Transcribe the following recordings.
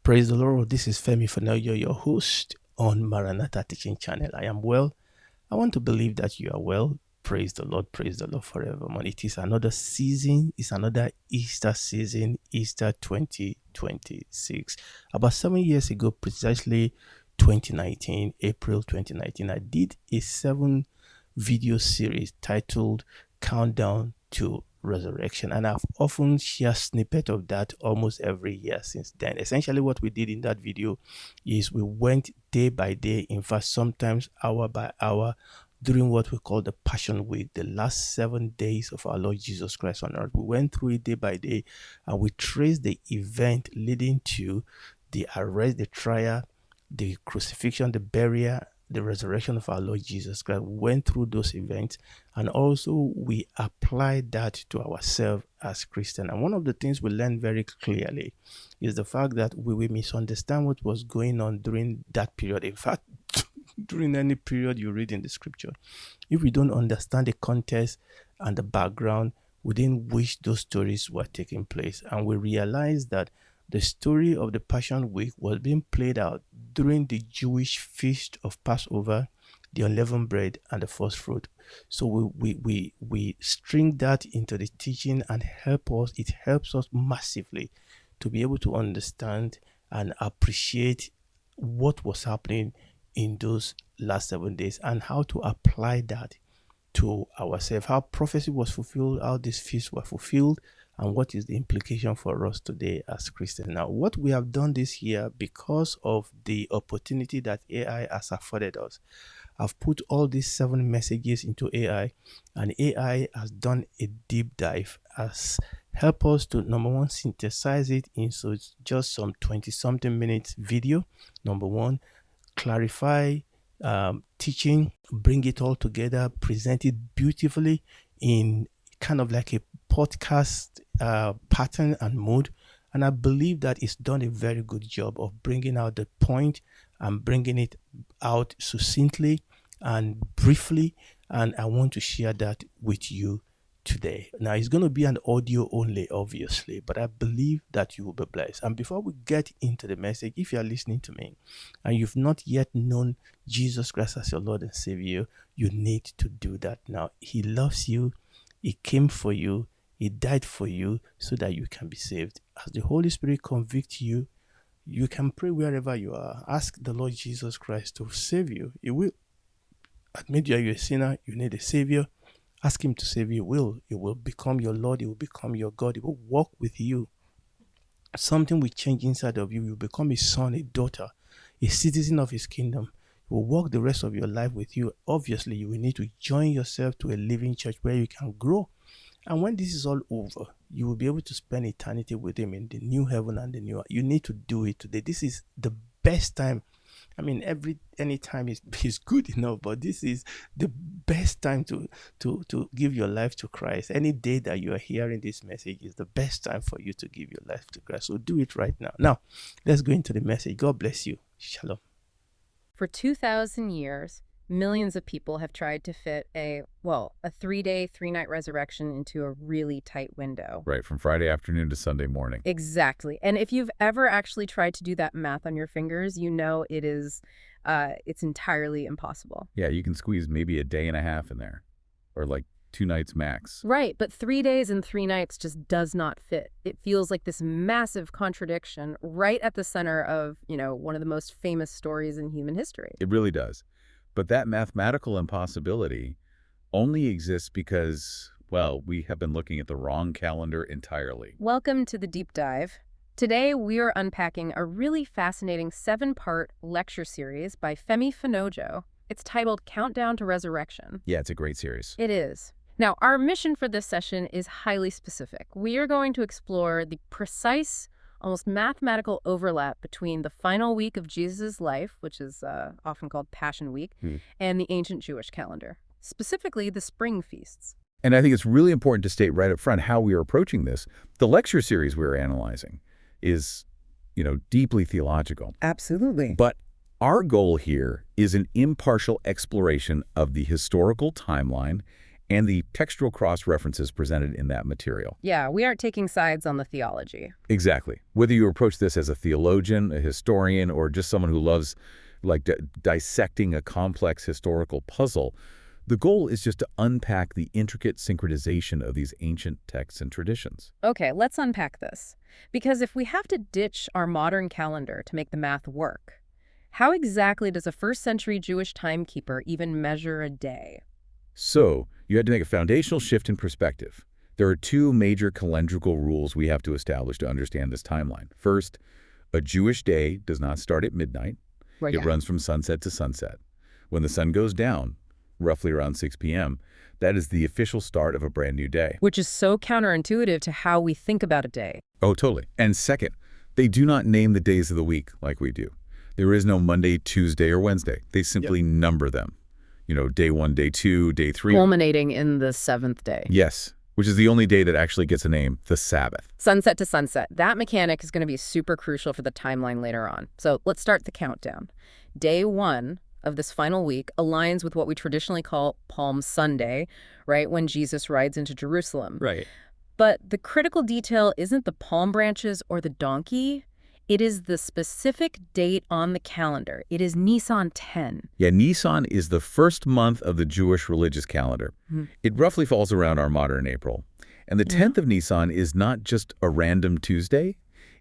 Praise the Lord. This is Femi Fanoyo, your host on Maranatha Teaching Channel. I am well. I want to believe that you are well. Praise the Lord forevermore. It is another season. It's another Easter season, Easter 2026. About 7 years ago, precisely 2019, April 2019, I did a 7-video series titled Countdown to Resurrection, and I've often shared snippet of that almost every year since then. Essentially what we did in that video is we went day by day, in fact sometimes hour by hour, during what we call the Passion Week, the last 7 days of our Lord Jesus Christ on earth. We went through it day by day, and we traced the event leading to the arrest, the trial, the crucifixion, the burial, the resurrection of our Lord Jesus Christ. We went through those events, and also we applied that to ourselves as Christians. And one of the things we learned very clearly is the fact that we will misunderstand what was going on during that period. In fact, during any period you read in the scripture, if we don't understand the context and the background within which those stories were taking place, and we realize that the story of the Passion Week was being played out during the Jewish feast of Passover, the unleavened bread, and the first fruit. So we string that into the teaching, and it helps us massively to be able to understand and appreciate what was happening in those last 7 days and how to apply that to ourselves, how prophecy was fulfilled, how these feasts were fulfilled, and what is the implication for us today as Christians. Now, what we have done this year, because of the opportunity that AI has afforded us, I've put all these 7 messages into AI, and AI has done a deep dive, has helped us to, number one, synthesize it into just some 20-something minutes video, number one, clarify teaching, bring it all together, present it beautifully in kind of like a podcast pattern and mode. And I believe that it's done a very good job of bringing out the point and bringing it out succinctly and briefly. And I want to share that with you today. Now, it's going to be an audio only, obviously, but I believe that you will be blessed. And before we get into the message, if you are listening to me and you've not yet known Jesus Christ as your Lord and Savior, you need to do that now. He loves you. He came for you. He died for you so that you can be saved. As the Holy Spirit convicts you, you can pray wherever you are. Ask the Lord Jesus Christ to save you. He will admit you're a sinner. You need a Savior. Ask him to save you. He will become your Lord. He will become your God. He will walk with you. Something will change inside of you. You will become a son, a daughter, a citizen of his kingdom. He will walk the rest of your life with you. Obviously, you will need to join yourself to a living church where you can grow. And when this is all over, you will be able to spend eternity with him in the new heaven and the new earth. You need to do it today. This is the best time. I mean, any time is good enough, but this is the best time to give your life to Christ. Any day that you are hearing this message is the best time for you to give your life to Christ. So do it right now. Now, let's go into the message. God bless you. Shalom. For 2,000 years, millions of people have tried to fit a 3-day, 3-night resurrection into a really tight window. Right, from Friday afternoon to Sunday morning. Exactly. And if you've ever actually tried to do that math on your fingers, you know it's entirely impossible. Yeah, you can squeeze maybe a day and a half in there, or like 2 nights max. Right, but 3 days and 3 nights just does not fit. It feels like this massive contradiction right at the center of, one of the most famous stories in human history. It really does. But that mathematical impossibility only exists because, we have been looking at the wrong calendar entirely. Welcome to the deep dive. Today, we are unpacking a really fascinating 7-part lecture series by Femi Fanojo. It's titled Countdown to Resurrection. Yeah, it's a great series. It is. Now, our mission for this session is highly specific. We are going to explore the precise, almost mathematical overlap between the final week of Jesus' life, which is often called Passion Week, and the ancient Jewish calendar, specifically the spring feasts. And I think it's really important to state right up front how we are approaching this. The lecture series we're analyzing is, deeply theological. Absolutely. But our goal here is an impartial exploration of the historical timeline and the textual cross-references presented in that material. Yeah, we aren't taking sides on the theology. Exactly. Whether you approach this as a theologian, a historian, or just someone who loves dissecting a complex historical puzzle, the goal is just to unpack the intricate synchronization of these ancient texts and traditions. Okay, let's unpack this. Because if we have to ditch our modern calendar to make the math work, how exactly does a first-century Jewish timekeeper even measure a day? So, you had to make a foundational shift in perspective. There are two major calendrical rules we have to establish to understand this timeline. First, a Jewish day does not start at midnight. Right, It runs from sunset to sunset. When the sun goes down, roughly around 6 p.m., that is the official start of a brand new day. Which is so counterintuitive to how we think about a day. Oh, totally. And second, they do not name the days of the week like we do. There is no Monday, Tuesday, or Wednesday. They simply number them. You know, day 1, day 2, day 3. Culminating in the seventh day. Yes, which is the only day that actually gets a name, the Sabbath. Sunset to sunset. That mechanic is going to be super crucial for the timeline later on. So let's start the countdown. Day 1 of this final week aligns with what we traditionally call Palm Sunday, right, when Jesus rides into Jerusalem. Right. But the critical detail isn't the palm branches or the donkey. It is the specific date on the calendar. It is Nisan 10. Yeah, Nisan is the first month of the Jewish religious calendar. It roughly falls around our modern April. And the 10th of Nisan is not just a random Tuesday.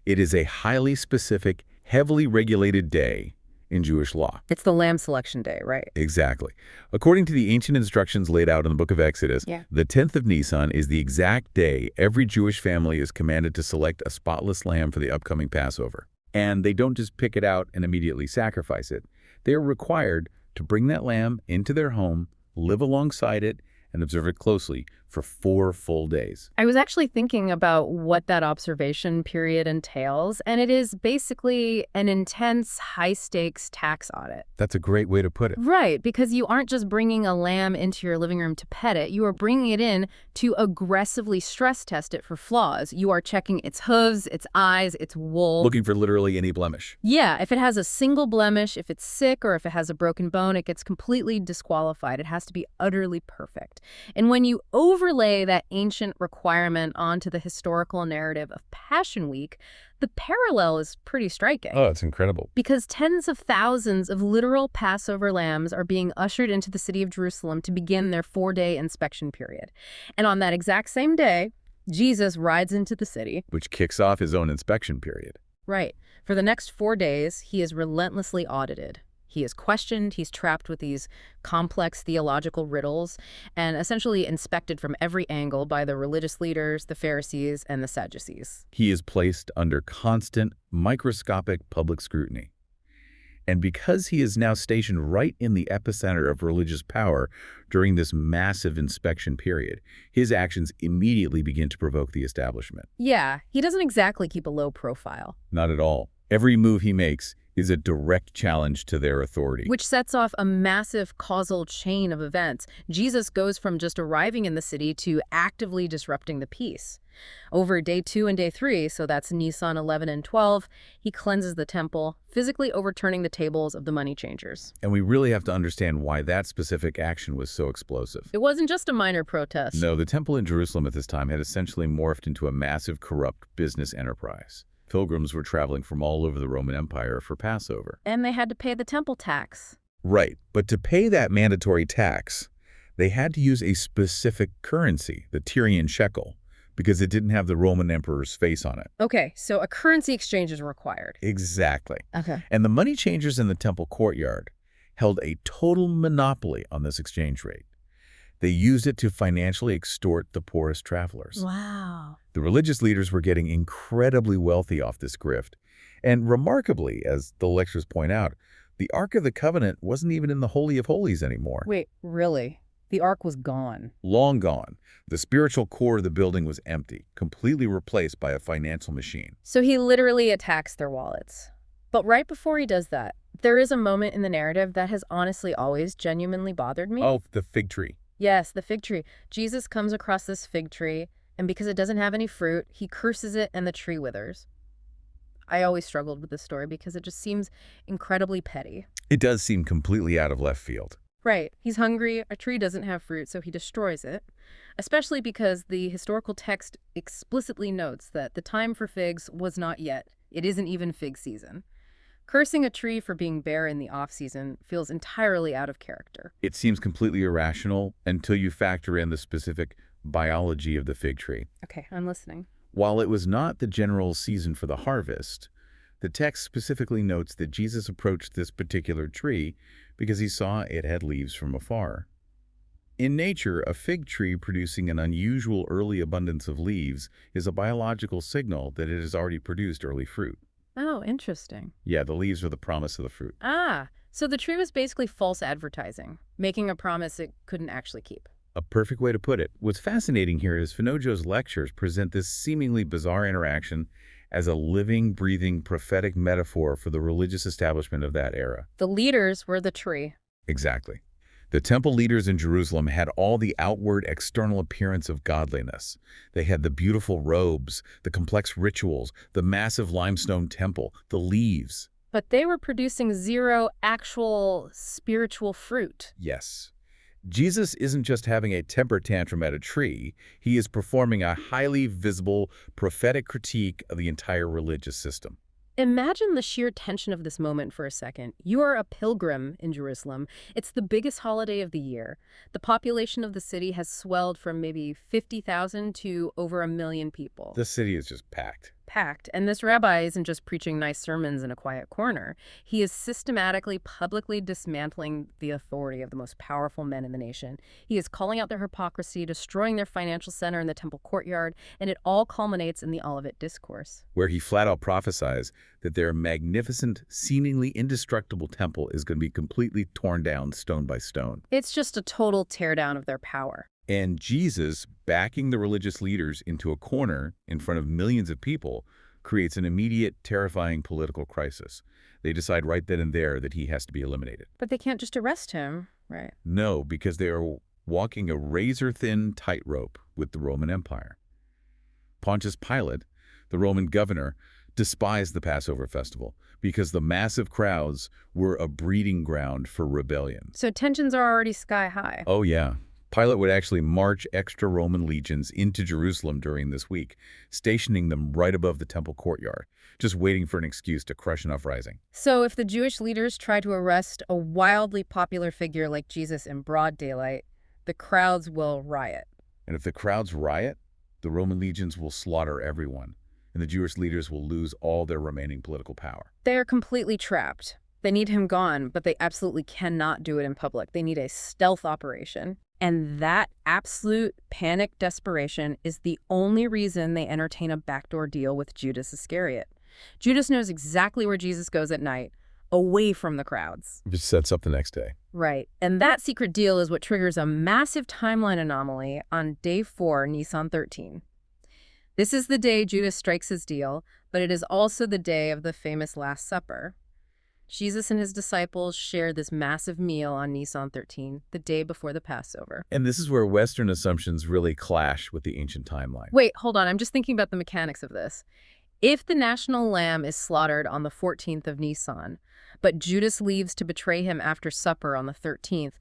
It is a highly specific, heavily regulated day in Jewish law. It's the lamb selection day, right? Exactly. According to the ancient instructions laid out in the book of Exodus, Yeah. the 10th of Nisan is the exact day every Jewish family is commanded to select a spotless lamb for the upcoming Passover. And they don't just pick it out and immediately sacrifice it. They are required to bring that lamb into their home, live alongside it, and observe it closely for 4 full days. I was actually thinking about what that observation period entails, and it is basically an intense, high-stakes tax audit. That's a great way to put it. Right, because you aren't just bringing a lamb into your living room to pet it. You are bringing it in to aggressively stress test it for flaws. You are checking its hooves, its eyes, its wool. Looking for literally any blemish. Yeah, if it has a single blemish, if it's sick, or if it has a broken bone, it gets completely disqualified. It has to be utterly perfect. And when you overlay that ancient requirement onto the historical narrative of Passion Week, the parallel is pretty striking. Oh, it's incredible. Because tens of thousands of literal Passover lambs are being ushered into the city of Jerusalem to begin their 4-day inspection period. And on that exact same day, Jesus rides into the city. Which kicks off his own inspection period. Right. For the next 4 days, he is relentlessly audited. He is questioned, he's trapped with these complex theological riddles, and essentially inspected from every angle by the religious leaders, the Pharisees, and the Sadducees. He is placed under constant, microscopic public scrutiny. And because he is now stationed right in the epicenter of religious power during this massive inspection period, his actions immediately begin to provoke the establishment. Yeah, he doesn't exactly keep a low profile. Not at all. Every move he makes is a direct challenge to their authority. Which sets off a massive causal chain of events. Jesus goes from just arriving in the city to actively disrupting the peace. Over day 2 and day 3, so that's Nisan 11 and 12, he cleanses the temple, physically overturning the tables of the money changers. And we really have to understand why that specific action was so explosive. It wasn't just a minor protest. No, the temple in Jerusalem at this time had essentially morphed into a massive corrupt business enterprise. Pilgrims were traveling from all over the Roman Empire for Passover. And they had to pay the temple tax. Right, but to pay that mandatory tax, they had to use a specific currency, the Tyrian shekel, because it didn't have the Roman emperor's face on it. Okay, so a currency exchange is required. Exactly. Okay. And the money changers in the temple courtyard held a total monopoly on this exchange rate. They used it to financially extort the poorest travelers. Wow. The religious leaders were getting incredibly wealthy off this grift. And remarkably, as the lectures point out, the Ark of the Covenant wasn't even in the Holy of Holies anymore. Wait, really? The Ark was gone. Long gone. The spiritual core of the building was empty, completely replaced by a financial machine. So he literally attacks their wallets. But right before he does that, there is a moment in the narrative that has honestly always genuinely bothered me. Oh, the fig tree. Yes, the fig tree. Jesus comes across this fig tree, and because it doesn't have any fruit, he curses it and the tree withers. I always struggled with this story because it just seems incredibly petty. It does seem completely out of left field. Right. He's hungry, a tree doesn't have fruit, so he destroys it, especially because the historical text explicitly notes that the time for figs was not yet. It isn't even fig season. Cursing a tree for being bare in the off-season feels entirely out of character. It seems completely irrational until you factor in the specific biology of the fig tree. Okay, I'm listening. While it was not the general season for the harvest, the text specifically notes that Jesus approached this particular tree because he saw it had leaves from afar. In nature, a fig tree producing an unusual early abundance of leaves is a biological signal that it has already produced early fruit. Oh, interesting. Yeah, the leaves are the promise of the fruit. Ah, so the tree was basically false advertising, making a promise it couldn't actually keep. A perfect way to put it. What's fascinating here is Finojo's lectures present this seemingly bizarre interaction as a living, breathing, prophetic metaphor for the religious establishment of that era. The leaders were the tree. Exactly. The temple leaders in Jerusalem had all the outward, external appearance of godliness. They had the beautiful robes, the complex rituals, the massive limestone temple, the leaves. But they were producing zero actual spiritual fruit. Yes. Jesus isn't just having a temper tantrum at a tree. He is performing a highly visible, prophetic critique of the entire religious system. Imagine the sheer tension of this moment for a second. You are a pilgrim in Jerusalem. It's the biggest holiday of the year. The population of the city has swelled from maybe 50,000 to over 1 million people. The city is just packed. Packed. And this rabbi isn't just preaching nice sermons in a quiet corner. He is systematically, publicly dismantling the authority of the most powerful men in the nation. He is calling out their hypocrisy, destroying their financial center in the temple courtyard, and it all culminates in the Olivet Discourse, where he flat out prophesies that their magnificent, seemingly indestructible temple is going to be completely torn down stone by stone. It's just a total teardown of their power. And Jesus, backing the religious leaders into a corner in front of millions of people, creates an immediate, terrifying political crisis. They decide right then and there that he has to be eliminated. But they can't just arrest him, right? No, because they are walking a razor-thin tightrope with the Roman Empire. Pontius Pilate, the Roman governor, despised the Passover festival because the massive crowds were a breeding ground for rebellion. So tensions are already sky high. Oh, yeah. Pilate would actually march extra Roman legions into Jerusalem during this week, stationing them right above the temple courtyard, just waiting for an excuse to crush an uprising. So if the Jewish leaders try to arrest a wildly popular figure like Jesus in broad daylight, the crowds will riot. And if the crowds riot, the Roman legions will slaughter everyone, and the Jewish leaders will lose all their remaining political power. They are completely trapped. They need him gone, but they absolutely cannot do it in public. They need a stealth operation. And that absolute panic desperation is the only reason they entertain a backdoor deal with Judas Iscariot. Judas knows exactly where Jesus goes at night, away from the crowds. Just sets up the next day. Right. And that secret deal is what triggers a massive timeline anomaly on day 4, Nisan 13. This is the day Judas strikes his deal, but it is also the day of the famous Last Supper. Jesus and his disciples shared this massive meal on Nisan 13, the day before the Passover. And this is where Western assumptions really clash with the ancient timeline. Wait, hold on. I'm just thinking about the mechanics of this. If the national lamb is slaughtered on the 14th of Nisan, but Judas leaves to betray him after supper on the 13th,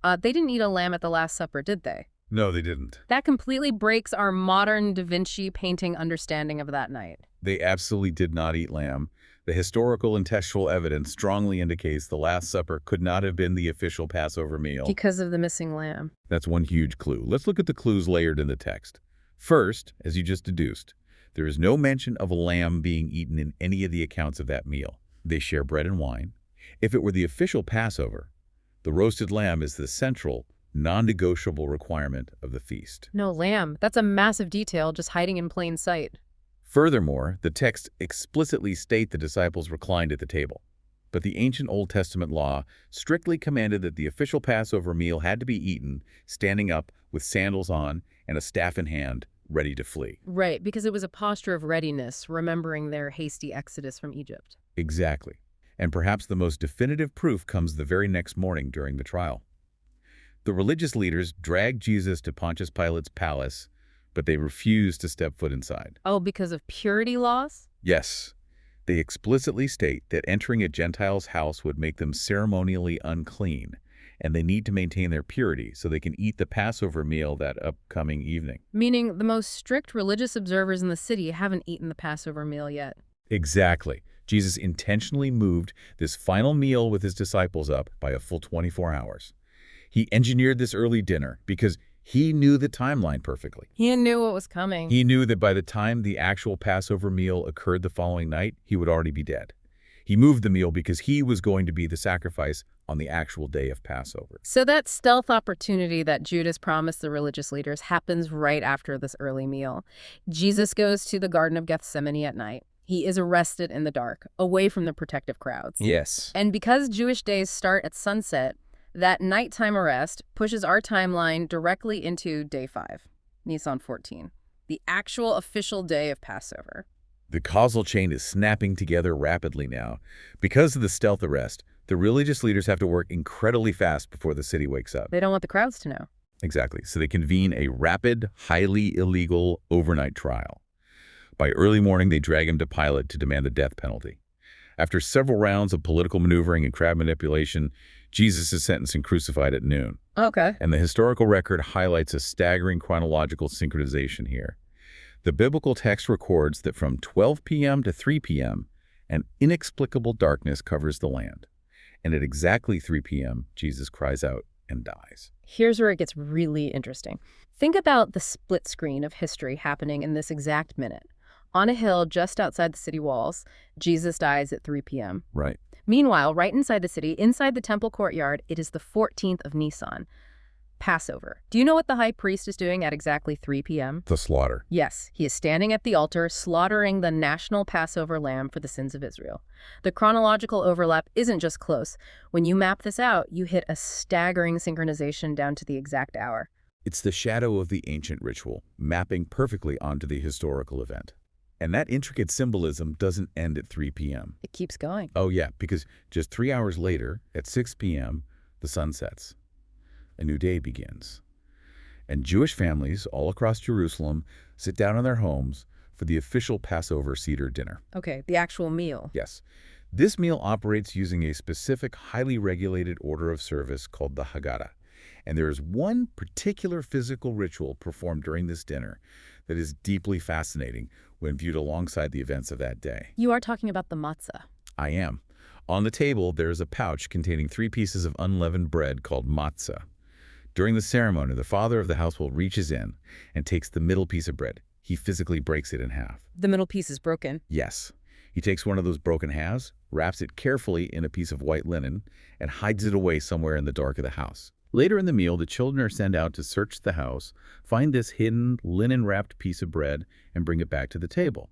they didn't eat a lamb at the Last Supper, did they? No, they didn't. That completely breaks our modern Da Vinci painting understanding of that night. They absolutely did not eat lamb. The historical and textual evidence strongly indicates the Last Supper could not have been the official Passover meal. Because of the missing lamb. That's one huge clue. Let's look at the clues layered in the text. First, as you just deduced, there is no mention of a lamb being eaten in any of the accounts of that meal. They share bread and wine. If it were the official Passover, the roasted lamb is the central, non-negotiable requirement of the feast. No lamb. That's a massive detail just hiding in plain sight. Furthermore, the texts explicitly state the disciples reclined at the table. But the ancient Old Testament law strictly commanded that the official Passover meal had to be eaten standing up with sandals on and a staff in hand, ready to flee. Right, because it was a posture of readiness, remembering their hasty exodus from Egypt. Exactly. And perhaps the most definitive proof comes the very next morning during the trial. The religious leaders dragged Jesus to Pontius Pilate's palace, but they refused to step foot inside. Oh, because of purity laws? Yes. They explicitly state that entering a Gentile's house would make them ceremonially unclean, and they need to maintain their purity so they can eat the Passover meal that upcoming evening. Meaning the most strict religious observers in the city haven't eaten the Passover meal yet. Exactly. Jesus intentionally moved this final meal with his disciples up by a full 24 hours. He engineered this early dinner because he knew the timeline perfectly. He knew what was coming. He knew that by the time the actual Passover meal occurred the following night, he would already be dead. He moved the meal because he was going to be the sacrifice on the actual day of Passover. So that stealth opportunity that Judas promised the religious leaders happens right after this early meal. Jesus goes to the Garden of Gethsemane at night. He is arrested in the dark, away from the protective crowds. Yes. And because Jewish days start at sunset, that nighttime arrest pushes our timeline directly into day 5, Nisan 14, the actual official day of Passover. The causal chain is snapping together rapidly now. Because of the stealth arrest, the religious leaders have to work incredibly fast before the city wakes up. They don't want the crowds to know. Exactly. So they convene a rapid, highly illegal overnight trial. By early morning, they drag him to Pilate to demand the death penalty. After several rounds of political maneuvering and crowd manipulation, Jesus is sentenced and crucified at noon. Okay. And the historical record highlights a staggering chronological synchronization here. The biblical text records that from 12 p.m. to 3 p.m., an inexplicable darkness covers the land. And at exactly 3 p.m., Jesus cries out and dies. Here's where it gets really interesting. Think about the split screen of history happening in this exact minute. On a hill just outside the city walls, Jesus dies at 3 p.m. Right. Meanwhile, right inside the city, inside the temple courtyard, it is the 14th of Nisan, Passover. Do you know what the high priest is doing at exactly 3 p.m.? The slaughter. Yes, he is standing at the altar, slaughtering the national Passover lamb for the sins of Israel. The chronological overlap isn't just close. When you map this out, you hit a staggering synchronization down to the exact hour. It's the shadow of the ancient ritual, mapping perfectly onto the historical event. And that intricate symbolism doesn't end at 3 p.m. It keeps going. Oh yeah, because just 3 hours later, at 6 p.m., the sun sets. A new day begins. And Jewish families all across Jerusalem sit down in their homes for the official Passover Seder dinner. Okay, the actual meal. Yes. This meal operates using a specific, highly regulated order of service called the Haggadah. And there is one particular physical ritual performed during this dinner that is deeply fascinating when viewed alongside the events of that day. You are talking about the matzah. I am. On the table, there is a pouch containing 3 pieces of unleavened bread called matzah. During the ceremony, the father of the household reaches in and takes the middle piece of bread. He physically breaks it in half. The middle piece is broken. Yes. He takes one of those broken halves, wraps it carefully in a piece of white linen, and hides it away somewhere in the dark of the house. Later in the meal, the children are sent out to search the house, find this hidden, linen-wrapped piece of bread, and bring it back to the table.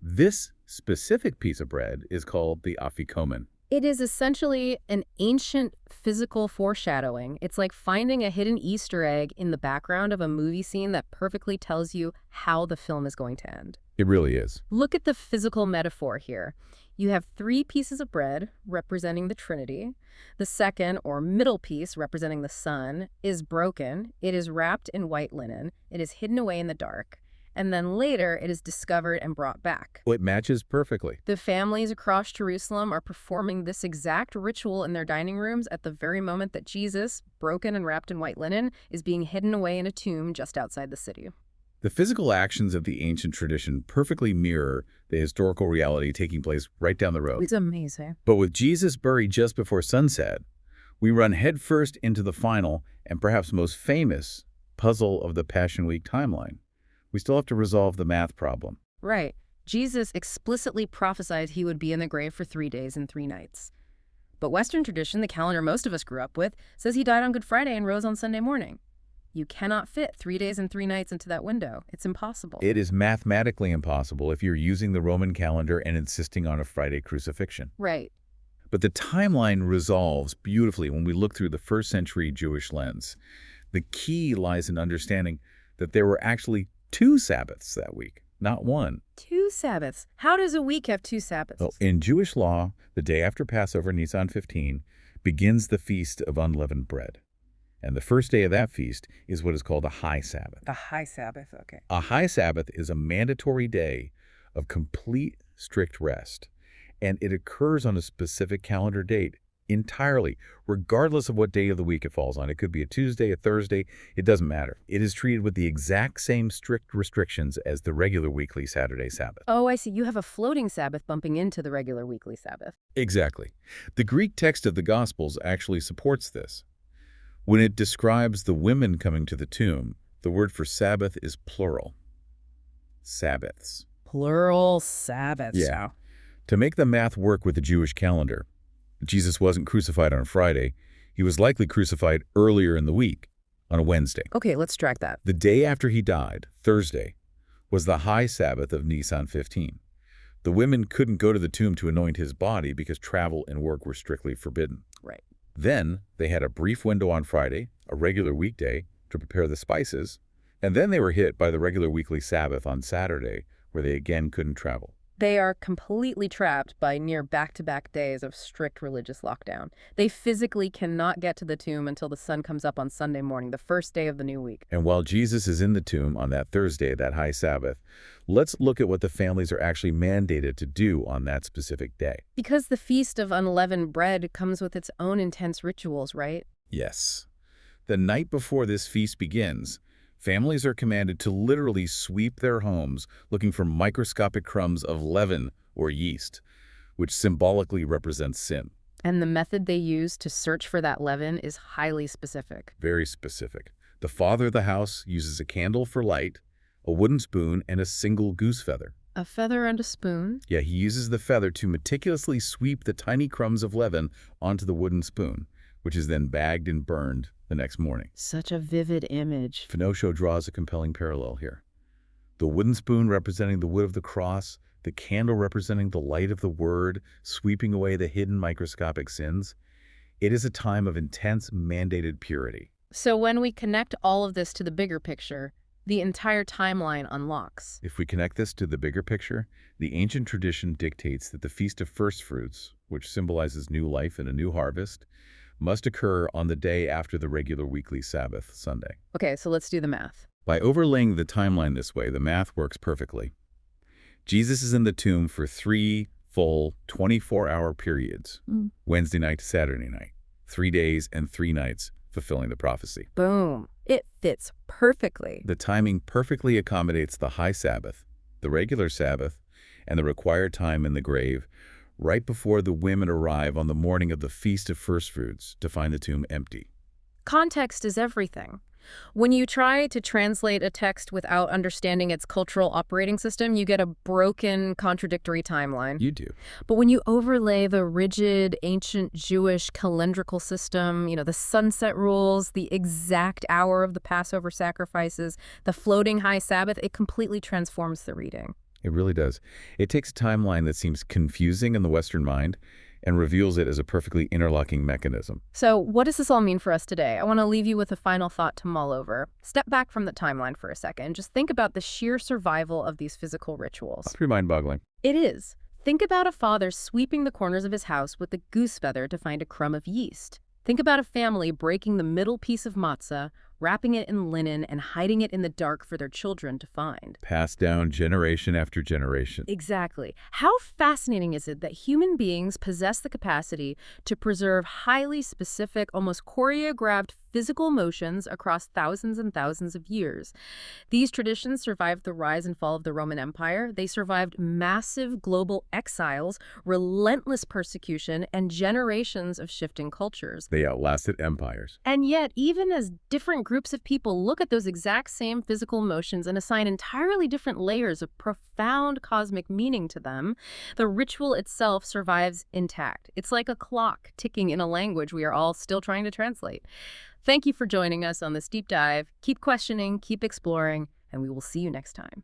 This specific piece of bread is called the afikomen. It is essentially an ancient physical foreshadowing. It's like finding a hidden Easter egg in the background of a movie scene that perfectly tells you how the film is going to end. It really is. Look at the physical metaphor here. You have 3 pieces of bread representing the Trinity. The second, or middle piece, representing the Son, is broken. It is wrapped in white linen. It is hidden away in the dark. And then later, it is discovered and brought back. Well, it matches perfectly. The families across Jerusalem are performing this exact ritual in their dining rooms at the very moment that Jesus, broken and wrapped in white linen, is being hidden away in a tomb just outside the city. The physical actions of the ancient tradition perfectly mirror the historical reality taking place right down the road. It's amazing. But with Jesus buried just before sunset, we run headfirst into the final and perhaps most famous puzzle of the Passion Week timeline. We still have to resolve the math problem. Right. Jesus explicitly prophesied he would be in the grave for 3 days and 3 nights. But Western tradition, the calendar most of us grew up with, says he died on Good Friday and rose on Sunday morning. You cannot fit 3 days and 3 nights into that window. It's impossible. It is mathematically impossible if you're using the Roman calendar and insisting on a Friday crucifixion. Right. But the timeline resolves beautifully when we look through the first century Jewish lens. The key lies in understanding that there were actually 2 Sabbaths that week, not 1. 2 Sabbaths. How does a week have 2 Sabbaths? Well, in Jewish law, the day after Passover, Nisan 15, begins the Feast of Unleavened Bread. And the first day of that feast is what is called a high Sabbath. The high Sabbath, okay. A high Sabbath is a mandatory day of complete strict rest, and it occurs on a specific calendar date entirely, regardless of what day of the week it falls on. It could be a Tuesday, a Thursday, it doesn't matter. It is treated with the exact same strict restrictions as the regular weekly Saturday Sabbath. Oh, I see. You have a floating Sabbath bumping into the regular weekly Sabbath. Exactly. The Greek text of the Gospels actually supports this. When it describes the women coming to the tomb, the word for Sabbath is plural. Sabbaths. Plural Sabbaths. Yeah. To make the math work with the Jewish calendar, Jesus wasn't crucified on Friday. He was likely crucified earlier in the week, on a Wednesday. Okay, let's track that. The day after he died, Thursday, was the high Sabbath of Nisan 15. The women couldn't go to the tomb to anoint his body because travel and work were strictly forbidden. Right. Then they had a brief window on Friday, a regular weekday, to prepare the spices, and then they were hit by the regular weekly Sabbath on Saturday, where they again couldn't travel. They are completely trapped by near back-to-back days of strict religious lockdown. They physically cannot get to the tomb until the sun comes up on Sunday morning, the first day of the new week. And while Jesus is in the tomb on that Thursday, that high Sabbath, let's look at what the families are actually mandated to do on that specific day. Because the Feast of Unleavened Bread comes with its own intense rituals, right? Yes. The night before this feast begins, families are commanded to literally sweep their homes looking for microscopic crumbs of leaven or yeast, which symbolically represents sin. And the method they use to search for that leaven is highly specific. Very specific. The father of the house uses a candle for light, a wooden spoon, and a single goose feather. A feather and a spoon? Yeah, he uses the feather to meticulously sweep the tiny crumbs of leaven onto the wooden spoon, which is then bagged and burned the next morning. Such a vivid image. Finocio draws a compelling parallel here. The wooden spoon representing the wood of the cross, the candle representing the light of the word, sweeping away the hidden microscopic sins. It is a time of intense mandated purity. So when we connect all of this to the bigger picture, the entire timeline unlocks. If we connect this to the bigger picture, the ancient tradition dictates that the Feast of First Fruits, which symbolizes new life and a new harvest, must occur on the day after the regular weekly Sabbath, Sunday. Okay, so let's do the math. By overlaying the timeline this way, the math works perfectly. Jesus is in the tomb for 3 full 24-hour periods, Wednesday night to Saturday night, 3 days and 3 nights, fulfilling the prophecy. Boom. It fits perfectly. The timing perfectly accommodates the high Sabbath, the regular Sabbath, and the required time in the grave, right before the women arrive on the morning of the Feast of First Fruits to find the tomb empty. Context is everything. When you try to translate a text without understanding its cultural operating system, you get a broken, contradictory timeline. You do. But when you overlay the rigid, ancient Jewish calendrical system, the sunset rules, the exact hour of the Passover sacrifices, the floating high Sabbath, it completely transforms the reading. It really does. It takes a timeline that seems confusing in the Western mind and reveals it as a perfectly interlocking mechanism. So what does this all mean for us today? I want to leave you with a final thought to mull over. Step back from the timeline for a second. Just think about the sheer survival of these physical rituals. It's pretty mind-boggling. It is. Think about a father sweeping the corners of his house with a goose feather to find a crumb of yeast. Think about a family breaking the middle piece of matzah, wrapping it in linen, and hiding it in the dark for their children to find. Passed down generation after generation. Exactly. How fascinating is it that human beings possess the capacity to preserve highly specific, almost choreographed physical motions across thousands and thousands of years? These traditions survived the rise and fall of the Roman Empire. They survived massive global exiles, relentless persecution, and generations of shifting cultures. They outlasted empires. And yet, even as different groups of people look at those exact same physical motions and assign entirely different layers of profound cosmic meaning to them, the ritual itself survives intact. It's like a clock ticking in a language we are all still trying to translate. Thank you for joining us on this deep dive. Keep questioning, keep exploring, and we will see you next time.